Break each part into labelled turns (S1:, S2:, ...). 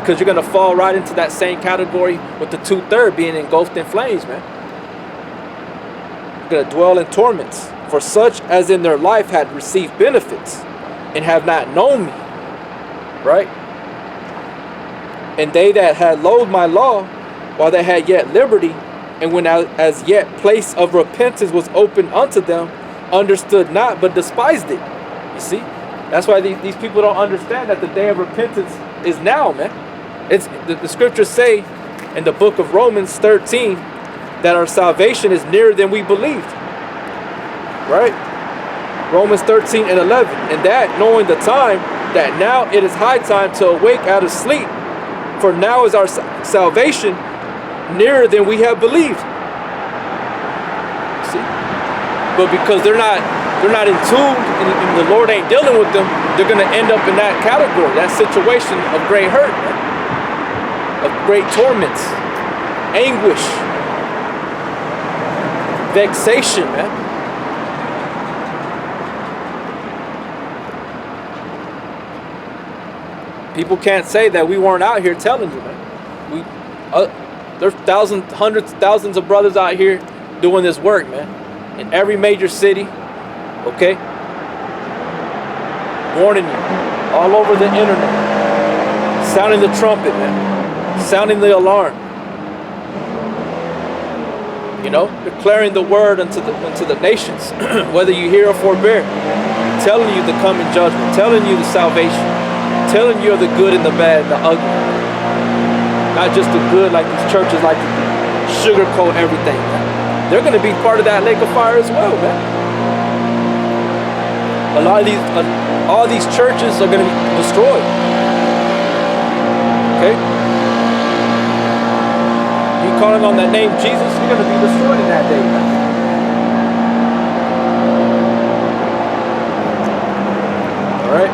S1: because you're going to fall right into that same category with the 2/3 being engulfed in flames, man. You're going to dwell in torments for such as in their life had received benefits and have not known me, right? And they that had loathed my law while they had yet liberty, and when as yet place of repentance was opened unto them, understood not, but despised it. You see? That's why these people don't understand that the day of repentance is now, man. It's the scriptures say in the book of Romans 13 that our salvation is nearer than we believed. Right? Romans 13 and 11. And that knowing the time, that now it is high time to awake out of sleep, for now is our salvation nearer than we have believed. See? But because they're not in tune and the Lord ain't dealing with them, they're going to end up in that category, that situation of great hurt, man. Of great torments, anguish, vexation, man. People can't say that we weren't out here telling you, man. There's thousands, hundreds, thousands of brothers out here doing this work, man. In every major city, okay? Warning you, all over the internet. Sounding the trumpet, man. Sounding the alarm. You know, declaring the word unto the nations, whether you hear or forbear. Telling you the coming judgment, telling you the salvation. Telling you the good and the bad and the ugly. Not just the good like these churches like to sugarcoat everything. Man. They're going to be part of that lake of fire as well, man. A lot of all these churches are going to be destroyed. Okay? You calling on that name Jesus, you're going to be destroyed in that day, man. All right?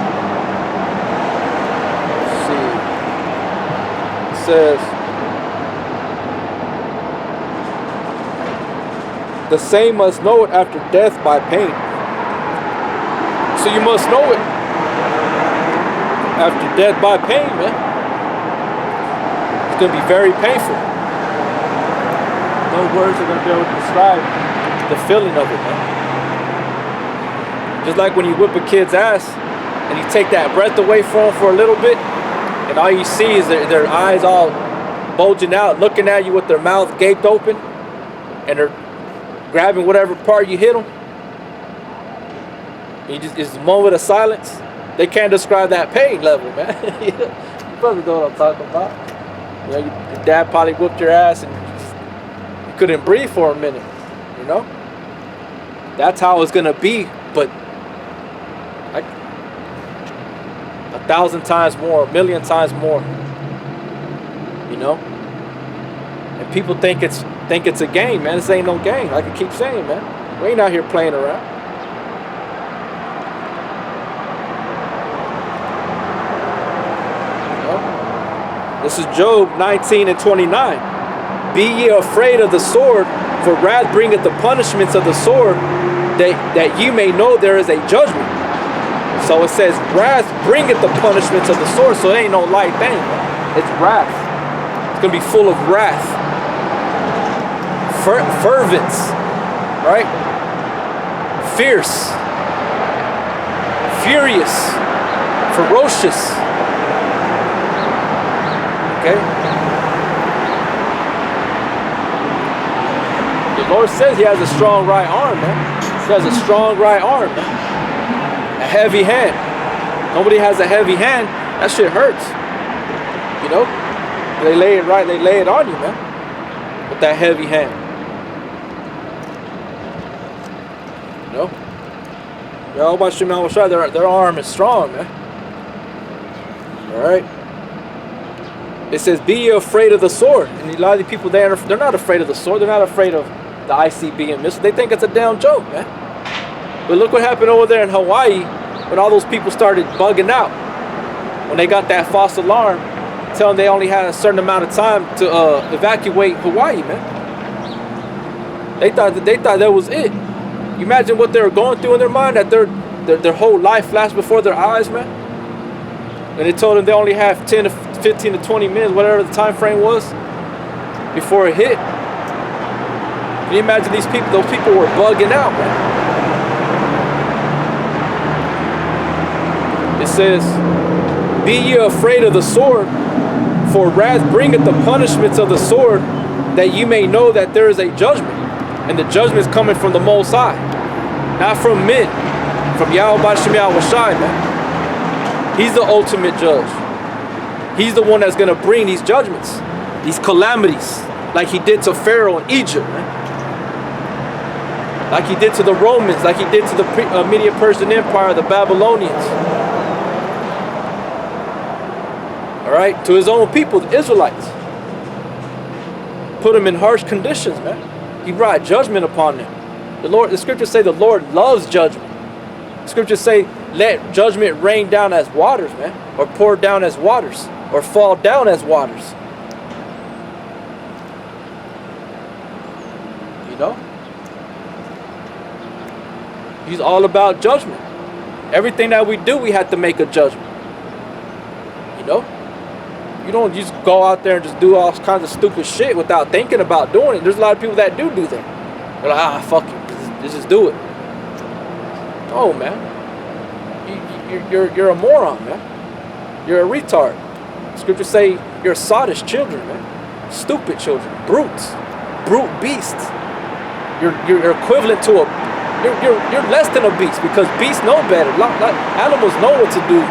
S1: Says the same must know it after death by pain. So you must know it after death by pain, man. It's going to be very painful. No words are going to be able to describe the feeling of it, man. Just like when you whip a kid's ass and you take that breath away from them for a little bit, and all you see is their eyes all bulging out, looking at you with their mouth gaped open, and they're grabbing whatever part you hit them. And it's a moment of silence. They can't describe that pain level, man. You probably know what I'm talking about. You know, your dad probably whooped your ass and you couldn't breathe for a minute. You know, that's how it's gonna be, but like 1,000 times more, 1,000,000 times more. You know? And people think it's a game, man. This ain't no game. Like I keep saying, man. We ain't out here playing around. You know? This is Job 19 and 29. Be ye afraid of the sword, for wrath bringeth the punishments of the sword, that ye may know there is a judgment. So it says, wrath bringeth the punishments of the sword. So it ain't no light thing. It's wrath. It's going to be full of wrath. Fervence. Right? Fierce. Furious. Ferocious. Okay? The Lord says he has a strong right arm, man. He has a strong right arm, man. A heavy hand. Nobody has a heavy hand. That shit hurts. You know? They lay it right, they lay it on you, man. With that heavy hand. You know? Their arm is strong, man. Alright? It says, be ye afraid of the sword. And a lot of the people, they're not afraid of the sword. They're not afraid of the ICBM missile. They think it's a damn joke, man. But look what happened over there in Hawaii when all those people started bugging out. When they got that false alarm telling they only had a certain amount of time to evacuate Hawaii, man. They thought that was it. You imagine what they were going through in their mind, that their whole life flashed before their eyes, man. And they told them they only have 10 to 15 to 20 minutes, whatever the time frame was, before it hit. Can you imagine these people? Those people were bugging out, man. It says, "Be ye afraid of the sword, for wrath bringeth the punishments of the sword, that you may know that there is a judgment." And the judgment is coming from the Most High, not from men, from Yahweh B'Shem Yahweh Shai, man. He's the ultimate judge. He's the one that's going to bring these judgments, these calamities, like he did to Pharaoh in Egypt, man. Like he did to the Romans, like he did to the Medo-Persian Empire, the Babylonians. All right, to his own people, the Israelites. Put them in harsh conditions, man. He brought judgment upon them. The scriptures say the Lord loves judgment. The scriptures say, let judgment rain down as waters, man, or pour down as waters, or fall down as waters. You know? He's all about judgment. Everything that we do, we have to make a judgment. You know? You don't just go out there and just do all kinds of stupid shit without thinking about doing it. There's a lot of people that do that. They're like, fuck it, just do it. Oh, man. You're a moron, man. You're a retard. Scriptures say you're sottish children, man. Stupid children. Brutes. Brute beasts. You're equivalent to a... You're less than a beast, because beasts know better. Animals know what to do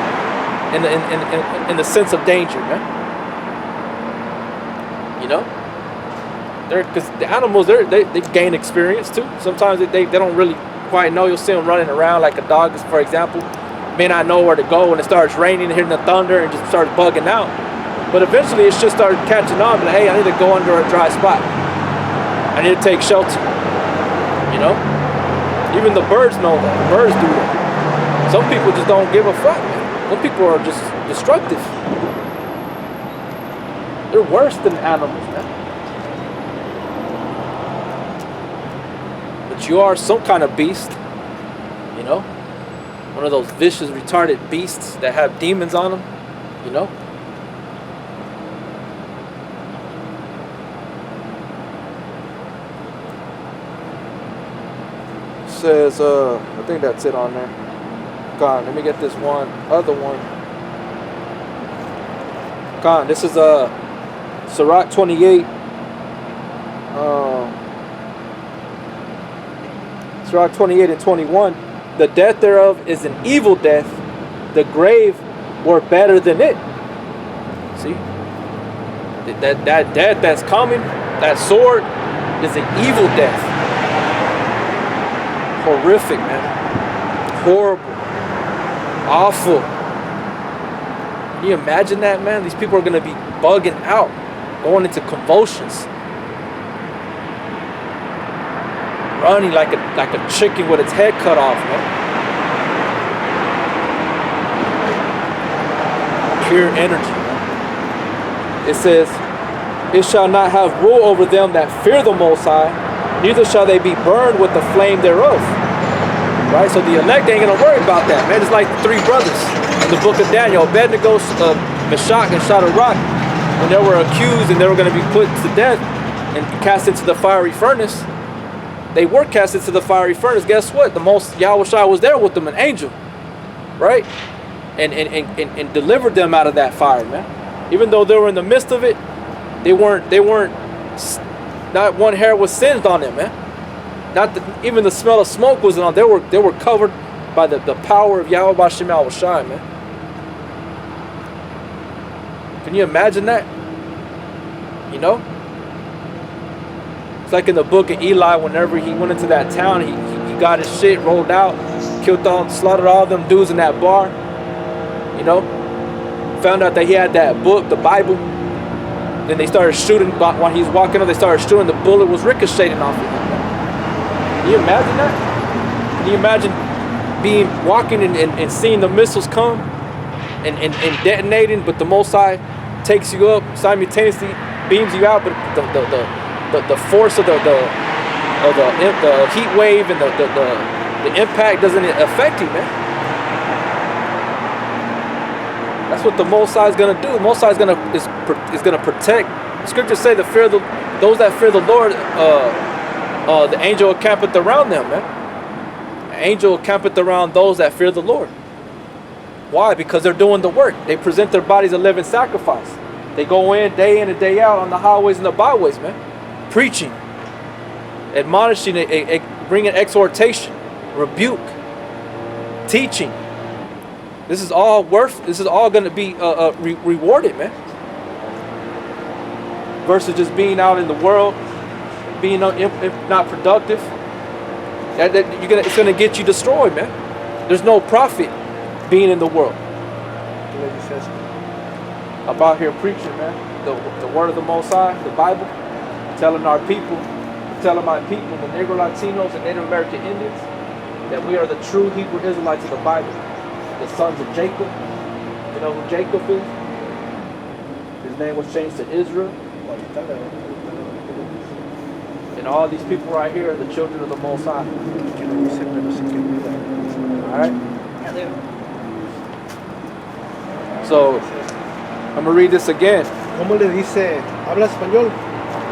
S1: in the sense of danger, man. You know? Because the animals, they gain experience too. Sometimes they don't really quite know. You'll see them running around like a dog, for example. May not know where to go when it starts raining, hearing the thunder, and just starts bugging out. But eventually it's just started catching on, and hey, I need to go under a dry spot. I need to take shelter. You know? Even the birds know that. The birds do that. Some people just don't give a fuck, man. Some people are just destructive. They're worse than animals, man. But you are some kind of beast, you know? One of those vicious, retarded beasts that have demons on them, you know? It says, I think that's it on there. God, let me get this other one. God, this is Sirach 28. Sirach 28 and 21. The death thereof is an evil death. The grave were better than it. See? That death that's coming, that sword, is an evil death. Horrific, man. Horrible. Awful. Can you imagine that, man? These people are going to be bugging out, going into convulsions, running like a chicken with its head cut off, man. Pure energy, man. It says, it shall not have rule over them that fear the Most High, neither shall they be burned with the flame thereof. Right? So the elect ain't going to worry about that, man. It's like the three brothers in the book of Daniel, Abednego, Meshach, and Shadrach, when they were accused and they were going to be put to death and cast into the fiery furnace. They were cast into the fiery furnace. Guess what? The most Yahweh Shai was there with them, an angel, right? And delivered them out of that fire, man. Even though they were in the midst of it, they weren't. Not one hair was singed on them, man. Even the smell of smoke wasn't on. They were covered by the power of Yahweh B'Shem Yahweh Shai, man. Can you imagine that? You know? It's like in the book of Eli, whenever he went into that town, he got his shit rolled out, slaughtered all them dudes in that bar. You know? Found out that he had that book, the Bible. Then they started shooting, while he was walking up, they started shooting, the bullet was ricocheting off of him. Can you imagine that? Can you imagine walking and seeing the missiles come and detonating, but the Most High takes you up, simultaneously beams you out, but the force of the heat wave and the impact doesn't affect you, man. That's what the Most High is gonna do. The Most High is gonna protect. The scriptures say those that fear the Lord, the angel encampeth around them, man. The angel encampeth around those that fear the Lord. Why? Because they're doing the work. They present their bodies a living sacrifice. They go in and day out on the highways and the byways, man, preaching, admonishing, bringing exhortation, rebuke, teaching. This is all going to be rewarded, man. Versus just being out in the world, being if not productive. It's going to get you destroyed, man. There's no profit being in the world. I'm out here preaching, man, the word of the Most High, the Bible, telling my people, the Negro Latinos and Native American Indians, that we are the true Hebrew Israelites of the Bible, the sons of Jacob. You know who Jacob is? His name was changed to Israel. And all these people right here are the children of the Most High. Alright? So, I'm going to read this again.
S2: ¿Cómo le dice? ¿Habla español?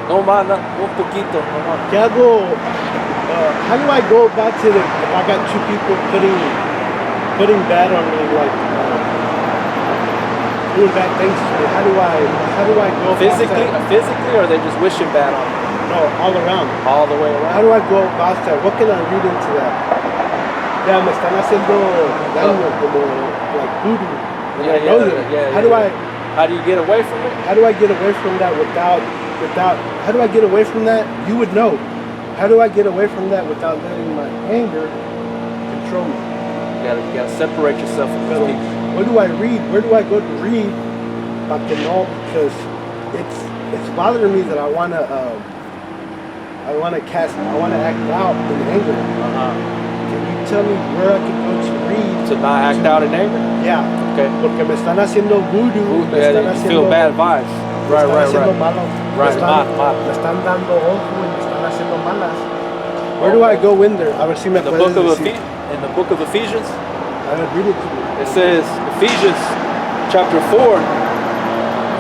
S1: No más, un poquito. No más.
S2: ¿Qué hago? How do I go back to if I got two people putting bad on me, like doing bad things to me? How do I go
S1: Physically, or they just wishing bad on you?
S2: No, all around.
S1: All the way around.
S2: How do I go about that? What can I read into that? Yeah, me están haciendo daño como like voodoo.
S1: Yeah. How do you get away from it?
S2: How do I get away from that without? How do I get away from that? You would know. How do I get away from that without letting my anger control me?
S1: You gotta separate yourself from those people.
S2: What do I read? Where do I go to read about the law? Because it's bothering me that I wanna act out in anger. Can you tell me where I can go to read?
S1: To not act out in anger?
S2: Yeah.
S1: Okay.
S2: Porque me están haciendo voodoo.
S1: You feel bad vibes. Right.
S2: Me están dando ojo y me están haciendo malas. Where do I go in there? A ver si me puedes decir.
S1: In the book of Ephesians,
S2: I will read it to you.
S1: it says, Ephesians chapter 4,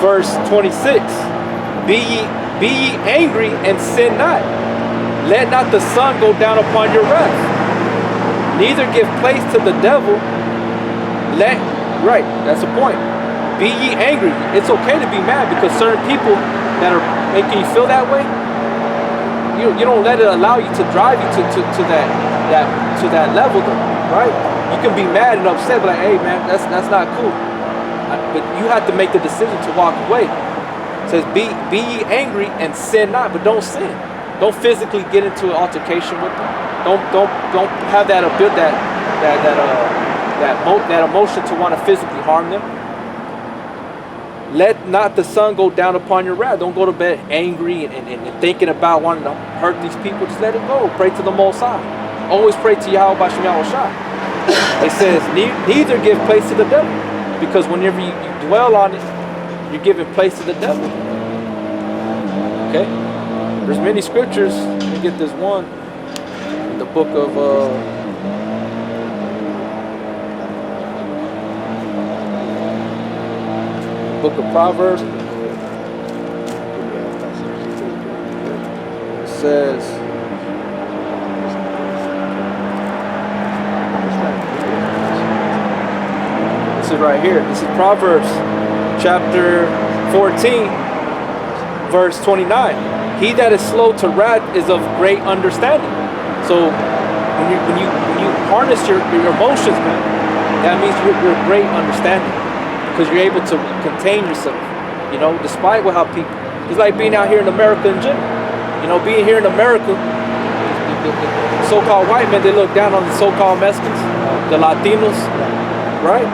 S1: verse 26. Be ye angry and sin not. Let not the sun go down upon your wrath. Neither give place to the devil. Right, that's the point. Be ye angry. It's okay to be mad because certain people that are making you feel that way, you don't let it allow you to drive you to that level though, right? You can be mad and upset, but like, hey man, that's not cool. But you have to make the decision to walk away. It says, be ye angry and sin not, but don't sin. Don't physically get into an altercation with them. Don't have that emotion to want to physically harm them. Let not the sun go down upon your wrath. Don't go to bed angry and thinking about wanting to hurt these people. Just let it go. Pray to the Most High. Always pray to Yahweh Bashem Yahushua. It says, neither give place to the devil. Because whenever you dwell on it, you're giving place to the devil. Okay? There's many scriptures. Let me get this one. In the book of... book of Proverbs. It says, this is right here. This is Proverbs chapter 14, verse 29. He that is slow to wrath is of great understanding. So when you harness your emotions, man, that means you're great understanding. Because you're able to contain yourself, you know, despite how people. It's like being out here in America in general. You know, being here in America, the so-called white men, they look down on the so-called Mexicans, the Latinos, right?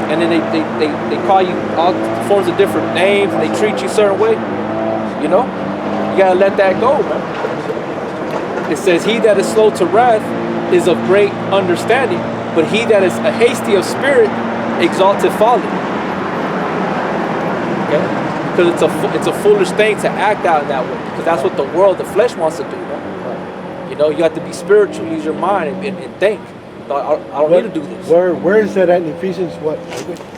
S1: And then they call you all forms of different names, and they treat you a certain way. You know, you gotta let that go, man. It says, "He that is slow to wrath is of great understanding, but he that is a hasty of spirit exalteth folly." Okay? Because it's a foolish thing to act out in that way. Because that's what the world, the flesh wants to do. Right? You know, you have to be spiritual, use your mind and think. I don't need to do this.
S2: Where is that at in Ephesians? What?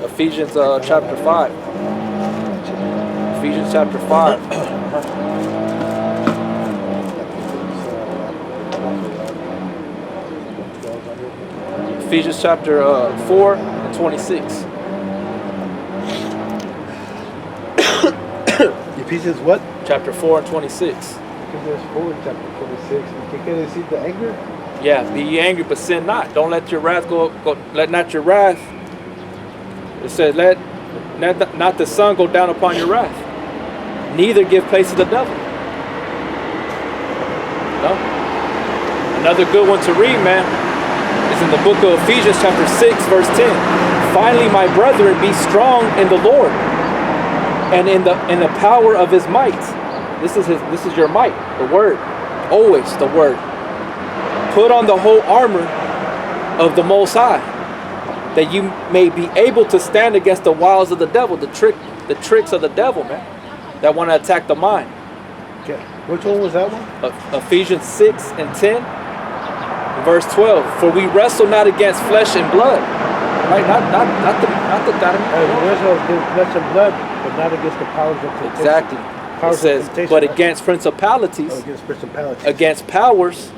S1: Ephesians chapter 5. Ephesians chapter 5. Ephesians chapter 4 and 26.
S2: Ephesians what?
S1: Chapter 4 and 26.
S2: Ephesians 4, chapter 26. You can see the anger?
S1: Yeah, be ye angry, but sin not. Don't let your wrath go. Let not your wrath. It says, let not the sun go down upon your wrath. Neither give place to the devil. No. Another good one to read, man, is in the book of Ephesians chapter 6, verse 10. Finally, my brethren, be strong in the Lord and in the power of his might. This is your might, the word. Always the word. Put on the whole armor of the Most High, that you may be able to stand against the wiles of the devil, the tricks of the devil, man, that want to attack the mind.
S2: Okay. Which one was that one?
S1: Ephesians 6 and 10, verse 12. For we wrestle not against flesh and blood, right? Not the God.
S2: We wrestle against flesh and blood, but not against the powers of temptation.
S1: Exactly. It says, but against principalities, against powers,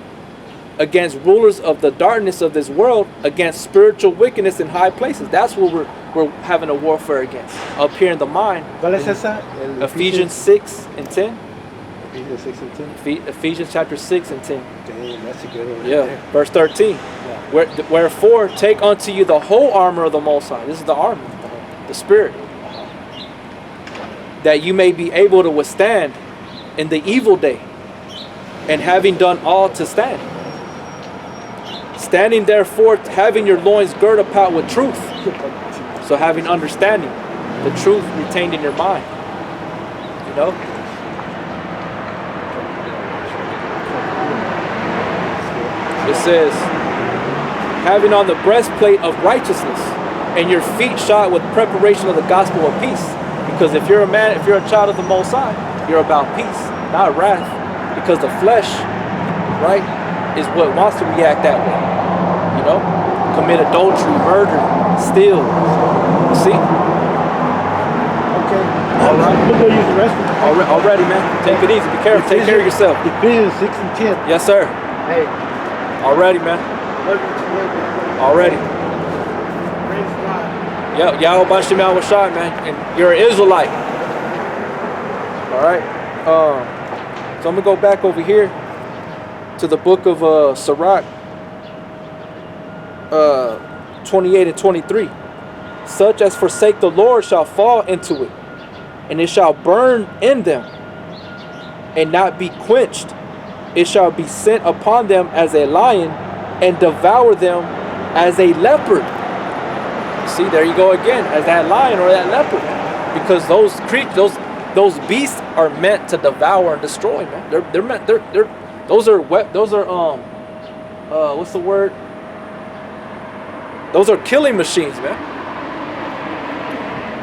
S1: against rulers of the darkness of this world, against spiritual wickedness in high places. That's what we're having a warfare against up here in the mind.
S2: ¿Cuál es esa?
S1: Ephesians 6 and 10.
S2: Ephesians 6 and 10.
S1: Ephesians chapter 6 and 10.
S2: Damn, that's a good one.
S1: Yeah,
S2: There.
S1: verse 13.
S2: Yeah.
S1: Wherefore take unto you the whole armor of the Most High. This is the armor, the Spirit, that you may be able to withstand in the evil day, and having done all to stand. Standing therefore, having your loins girt about with truth. So having understanding, the truth retained in your mind. You know? It says, having on the breastplate of righteousness, and your feet shod with preparation of the gospel of peace. Because if you're a man, if you're a child of the Most High, you're about peace, not wrath. Because the flesh, right, is what wants to react that way. You know? Commit adultery, murder, steal. You see?
S2: Okay. All right. I'm going to use the rest of it.
S1: Already, man. Take it easy. Be careful. Take care of yourself.
S2: Ephesians 6 and 10.
S1: Yes, sir.
S2: Hey.
S1: Already, man.
S2: Love you too.
S1: Already.
S2: Praise God.
S1: Yep, Yahweh Bashem Yahweh Shai, man. And you're an Israelite. Alright. So I'm going to go back over here to the book of Sirach 28 and 23. Such as forsake the Lord shall fall into it, and it shall burn in them, and not be quenched. It shall be sent upon them as a lion, and devour them as a leopard. See, there you go again, as that lion or that leopard, because those creatures, those beasts are meant to devour and destroy, man. They're meant. Those are what's the word? Those are killing machines, man.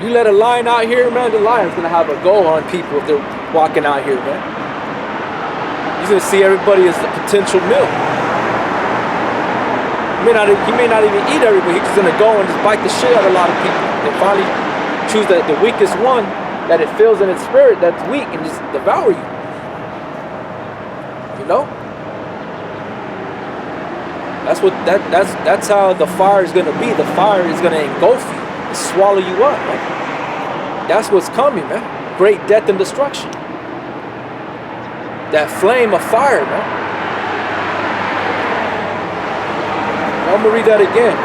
S1: You let a lion out here, man, the lion's gonna have a go on people if they're walking out here, man. He's gonna see everybody as a potential meal. He may not even eat everybody. He's just gonna go and just bite the shit out of a lot of people. And finally choose the weakest one that it feels in its spirit that's weak and just devour you. You know? That's how the fire is gonna be. The fire is gonna engulf you and swallow you up, man. That's what's coming, man. Great death and destruction. That flame of fire, man. I'm gonna read that again.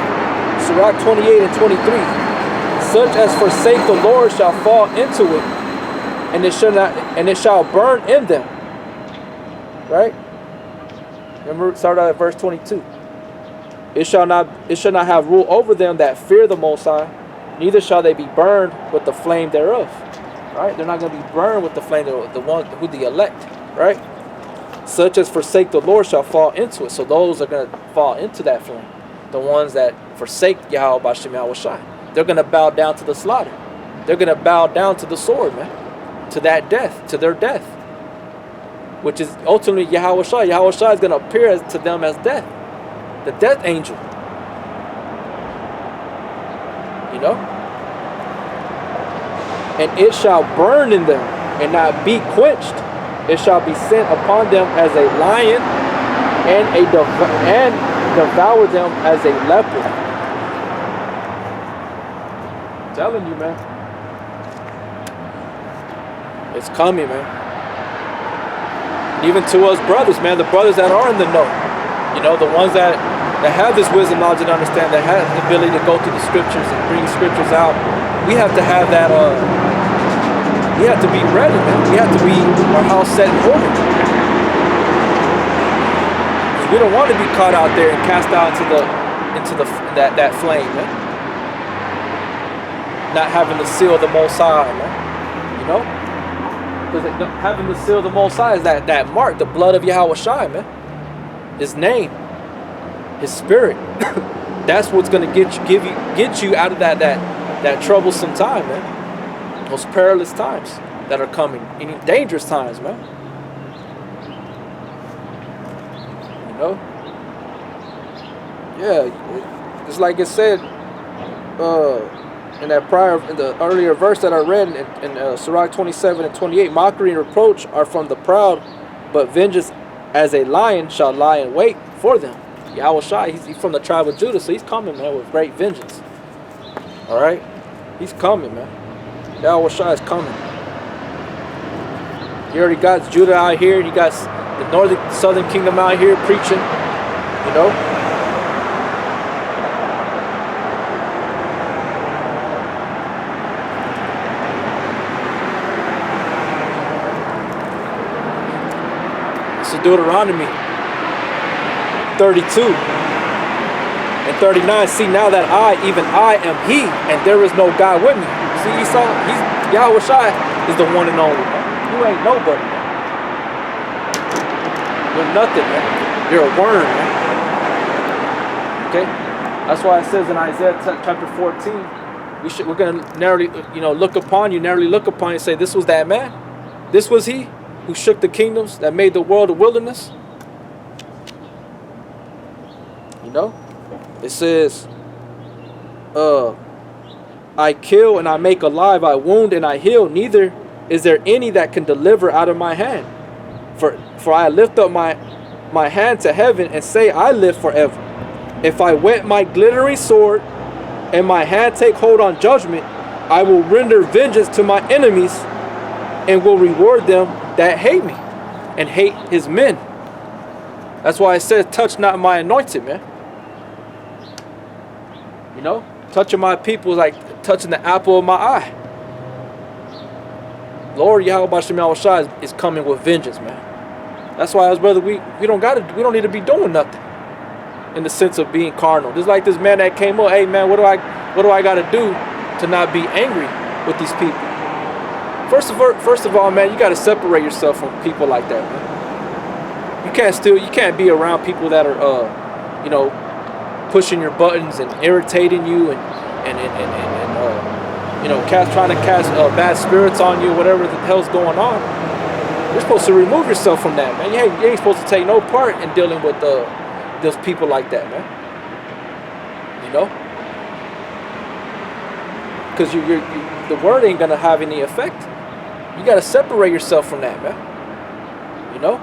S1: Sirach 28 and 23. Such as forsake the Lord shall fall into it, and it shall burn in them. Right? Remember, start out at verse 22. It shall not have rule over them that fear the Most High, neither shall they be burned with the flame thereof. Right? They're not gonna be burned with the flame thereof, the one who the elect. Right? Such as forsake the Lord shall fall into it. So those are going to fall into that flame. The ones that forsake Yahweh Bashem Yahweh Shai. They're going to bow down to the slaughter. They're going to bow down to the sword, man. To that death. To their death. Which is ultimately Yahweh Shai. Yahweh Shai is going to appear to them as death. The death angel. know? And it shall burn in them and not be quenched. It shall be sent upon them as a lion and devour them as a leopard. I'm telling you, man. It's coming, man. Even to us brothers, man, the brothers that are in the know, you know, the ones that have this wisdom, knowledge, and understand, that have the ability to go through the scriptures and bring scriptures out, we have to have that, we have to be ready, man. We have to be our house set in order. We don't want to be caught out there and cast out into that flame, man. Not having the seal of the Most High, man. You know? Because having the seal of the Most High is that mark, the blood of Yahweh Shai, man. His name, His Spirit. That's what's gonna get you out of that troublesome time, man. Those perilous times that are coming, any dangerous times, man. You know? Yeah, it's like it said in the earlier verse that I read in Sirach 27 and 28, mockery and reproach are from the proud, but vengeance as a lion shall lie in wait for them. Yahweh Shai, he's from the tribe of Judah, so he's coming, man, with great vengeance. All right? He's coming, man. Yahweh Shai is coming. He already got Judah out here. He got the southern kingdom out here preaching, you know? This is Deuteronomy 32 and 39. See, now that even I am He, and there is no God with me. See, Esau, Yahweh Shai is the one and only, man. You ain't nobody, man. You're nothing, man. You're a worm, man. Okay? That's why it says in Isaiah chapter 14, we're gonna narrowly, look upon you and say, this was that man. This was he who shook the kingdoms, that made the world a wilderness. You know? It says, I kill and I make alive, I wound and I heal, neither is there any that can deliver out of my hand. For I lift up my hand to heaven and say, I live forever. If I whet my glittering sword and my hand take hold on judgment, I will render vengeance to my enemies and will reward them that hate me and hate his men. That's why it says, touch not my anointed, man. You know, touching my people is like touching the apple of my eye. Lord Yahweh B'Shem Yahweh Shai is coming with vengeance, man. That's why, brother, we don't need to be doing nothing in the sense of being carnal. Just like this man that came up, hey man, what do I gotta do to not be angry with these people? First of all, man, you gotta separate yourself from people like that, man. You can't be around people that are pushing your buttons and irritating you and trying to cast bad spirits on you, whatever the hell's going on. You're supposed to remove yourself from that, man. You ain't supposed to take no part in dealing with those people like that, man. You know, because the word ain't gonna have any effect. You gotta separate yourself from that, man. You know,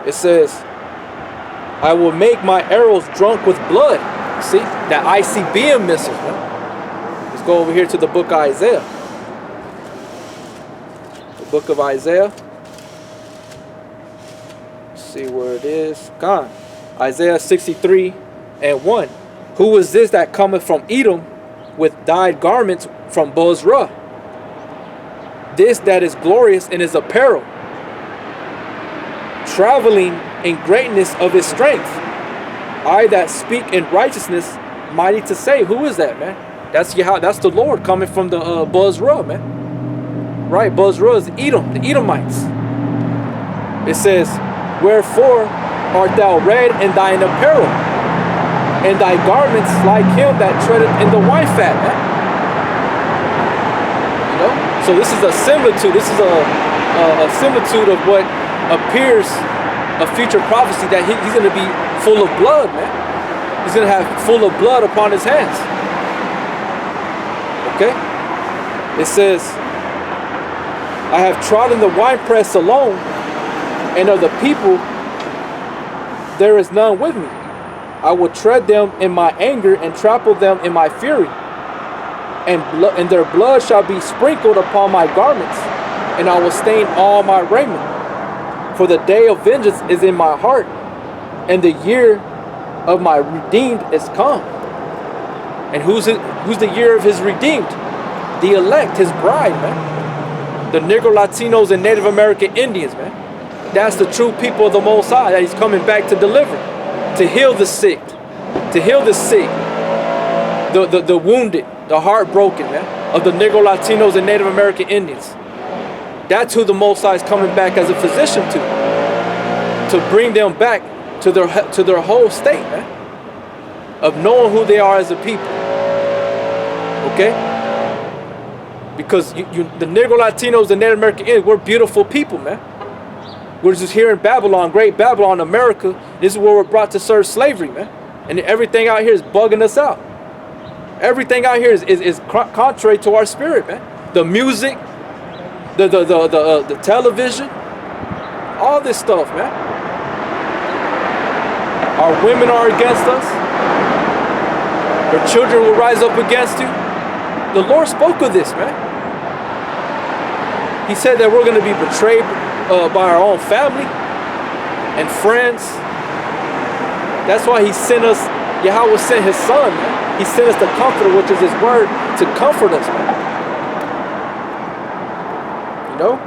S1: it says, I will make my arrows drunk with blood. See, that ICBM missiles, man. Let's go over here to the book of Isaiah. The book of Isaiah. Let's see where it is. Gone. Isaiah 63 and 1. Who is this that cometh from Edom with dyed garments from Bozrah? This that is glorious in his apparel, traveling in greatness of his strength. I that speak in righteousness, mighty to save. Who is that, man? That's the Lord coming from the Bozrah, man. Right, Bozrah is Edom, the Edomites. It says, wherefore art thou red in thine apparel, and thy garments like him that treadeth in the wine fat, man. You know? So this is a similitude. This is a similitude of what appears a future prophecy, that he's going to be full of blood, man. He's going to have full of blood upon his hands. It says, I have trodden the winepress alone, and of the people there is none with me. I will tread them in my anger and trample them in my fury. And their blood shall be sprinkled upon my garments, and I will stain all my raiment. For the day of vengeance is in my heart, and the year of my redeemed is come. And who's the year of his redeemed? The elect, his bride, man. The Negro Latinos and Native American Indians, man. That's the true people of the Most High that he's coming back to deliver, to heal the sick, the wounded, the heartbroken, man, of the Negro Latinos and Native American Indians. That's who the Most High is coming back as a physician to bring them back to their whole state, man, of knowing who they are as a people. Okay? Because the Negro Latinos and Native American Indians, we're beautiful people, man. We're just here in Babylon, great Babylon, America. This is where we're brought to serve slavery, man. And everything out here is bugging us out. Everything out here is contrary to our spirit, man. The music, the television, all this stuff, man. Our women are against us. Our children will rise up against you. The Lord spoke of this, man. He said that we're going to be betrayed by our own family and friends. That's why he sent us, Yahweh sent his son, man. He sent us the comforter, which is his word, to comfort us, man. You know?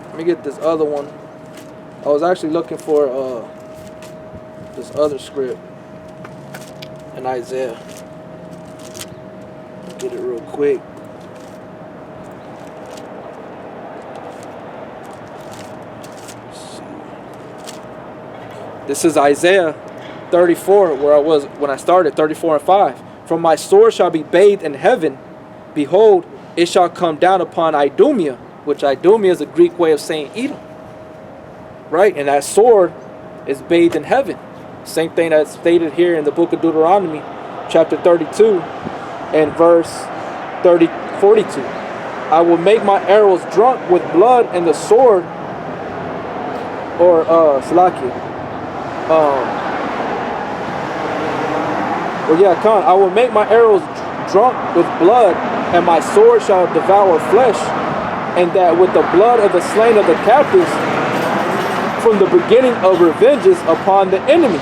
S1: Let me get this other one. I was actually looking for this other script in Isaiah. Get it real quick. This is Isaiah 34, where I was when I started, 34 and 5. From my sword shall be bathed in heaven. Behold, it shall come down upon Idumea, which Idumea is a Greek way of saying Edom. Right? And that sword is bathed in heaven. Same thing that's stated here in the book of Deuteronomy, chapter 32 and verse 42. I will make my arrows drunk with blood, and the sword, or Salakia. I will make my arrows drunk with blood, and my sword shall devour flesh, and that with the blood of the slain of the captives, from the beginning of revenges upon the enemy.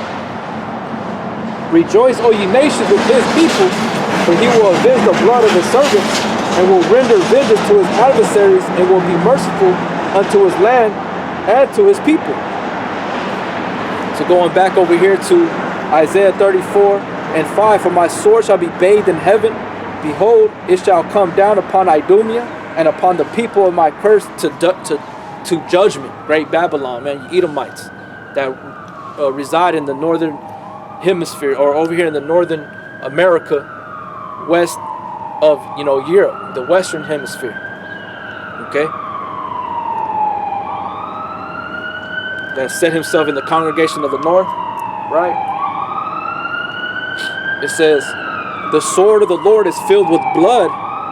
S1: Rejoice, O ye nations, with his people, for he will avenge the blood of his servants, and will render vengeance to his adversaries, and will be merciful unto his land and to his people. So going back over here to Isaiah 34 and 5, for my sword shall be bathed in heaven. Behold, it shall come down upon Idumea and upon the people of my curse to judgment. Great Babylon, man, you Edomites that reside in the northern hemisphere, or over here in the northern America, west of Europe, the western hemisphere. Okay, that set himself in the congregation of the north, right? It says, the sword of the Lord is filled with blood.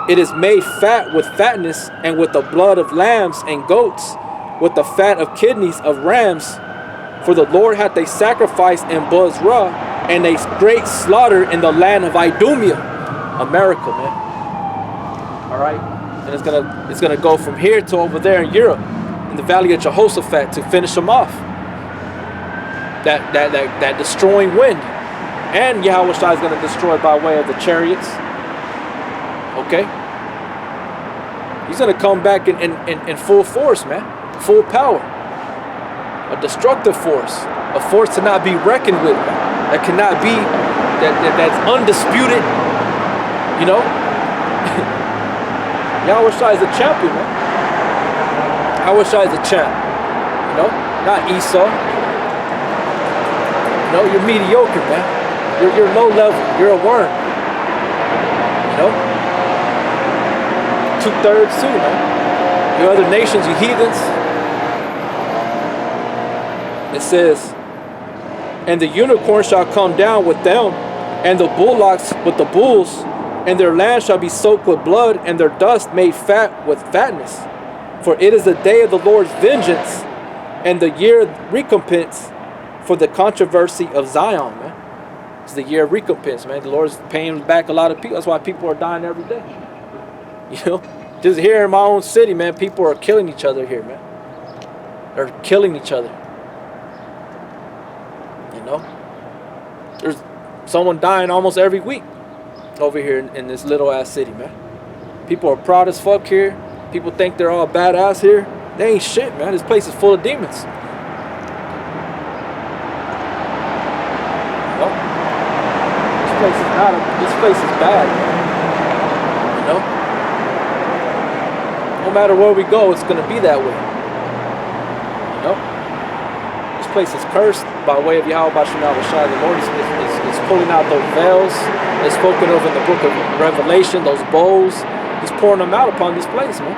S1: It is made fat with fatness, and with the blood of lambs and goats, with the fat of kidneys of rams. For the Lord hath a sacrifice in Bozrah, and a great slaughter in the land of Idumea, America, man. All right, and it's gonna go from here to over there in Europe, in the valley of Jehoshaphat, to finish them off. That destroying wind, and Yahweh Shai is gonna destroy by way of the chariots. Okay, he's gonna come back in full force, man, full power, a destructive force, a force to not be reckoned with, man. That cannot be, that's undisputed, Yahweh Shai is a champion, man. Yahweh Shai is a champ, not Esau. You're mediocre, man. You're low level. You're a worm. 2/3 too, man. You other nations, you heathens. It says, and the unicorn shall come down with them, and the bullocks with the bulls, And their land shall be soaked with blood, and their dust made fat with fatness. For it is the day of the Lord's vengeance, and the year of recompense for the controversy of Zion, man. It's the year of recompense, man. The Lord's paying back a lot of people. That's why people are dying every day. You know? Just here in my own city, man, people are killing each other here, man. They're killing each other. You know? There's someone dying almost every week over here in this little ass city, man. People are proud as fuck here. People think they're all badass here. They ain't shit, man. This place is full of demons. You know? This place is bad, man. You know? No matter where we go, it's gonna be that way. You know? This place is cursed by way of Yahweh Bashim Al-Shai. The Lord is pulling out those veils. It's spoken of in the book of Revelation, those bowls. He's pouring them out upon this place, man.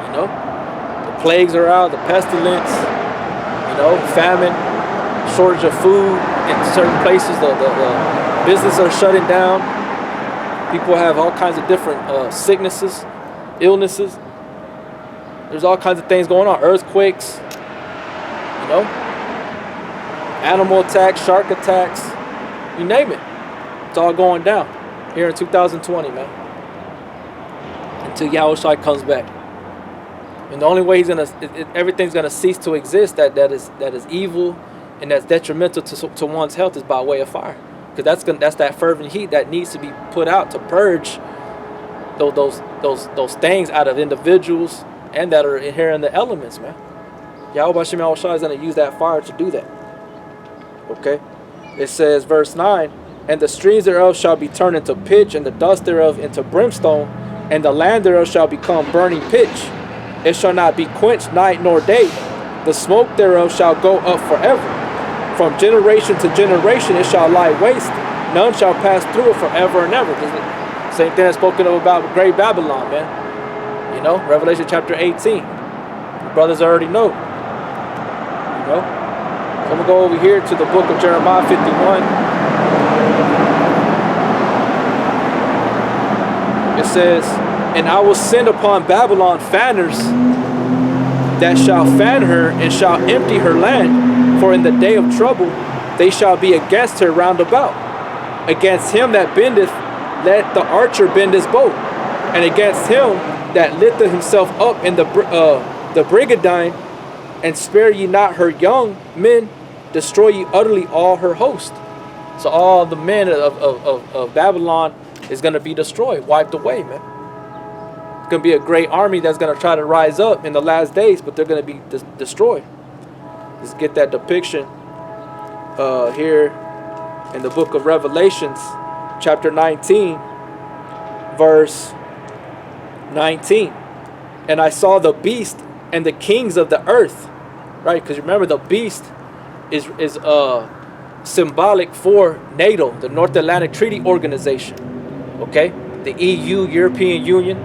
S1: You know? The plagues are out, the pestilence, you know, famine, shortage of food in certain places. The businesses are shutting down. People have all kinds of different sicknesses, illnesses. There's all kinds of things going on. Earthquakes, you know, animal attacks, shark attacks, you name it. It's all going down here in 2020, man. Until Yahushua comes back. And the only way everything's gonna cease to exist that is evil and that's detrimental to one's health is by way of fire. Because that's that fervent heat that needs to be put out to purge those things out of individuals and that are here in the elements, man. Yahweh Bashim Al-Shai is going to use that fire to do that. Okay? It says, verse 9, and the streams thereof shall be turned into pitch, and the dust thereof into brimstone, and the land thereof shall become burning pitch. It shall not be quenched night nor day. The smoke thereof shall go up forever. From generation to generation it shall lie waste. None shall pass through it forever and ever. Same thing that's spoken of about Great Babylon, man. You know, Revelation chapter 18. The brothers already know. You know? So I'm going to go over here to the book of Jeremiah 51. It says, and I will send upon Babylon fanners that shall fan her and shall empty her land. For in the day of trouble they shall be against her round about. Against him that bendeth, let the archer bend his bow. And against him that lifteth himself up in the brigandine, and spare ye not her young men, destroy ye utterly all her host. So all the men of Babylon is going to be destroyed, wiped away, man. It's going to be a great army that's going to try to rise up in the last days, but they're going to be destroyed. Let's get that depiction here in the book of Revelations, chapter 19, verse 19. And I saw the beast and the kings of the earth, right? Because remember, the beast is symbolic for NATO, the North Atlantic Treaty Organization. Okay, the EU, European Union,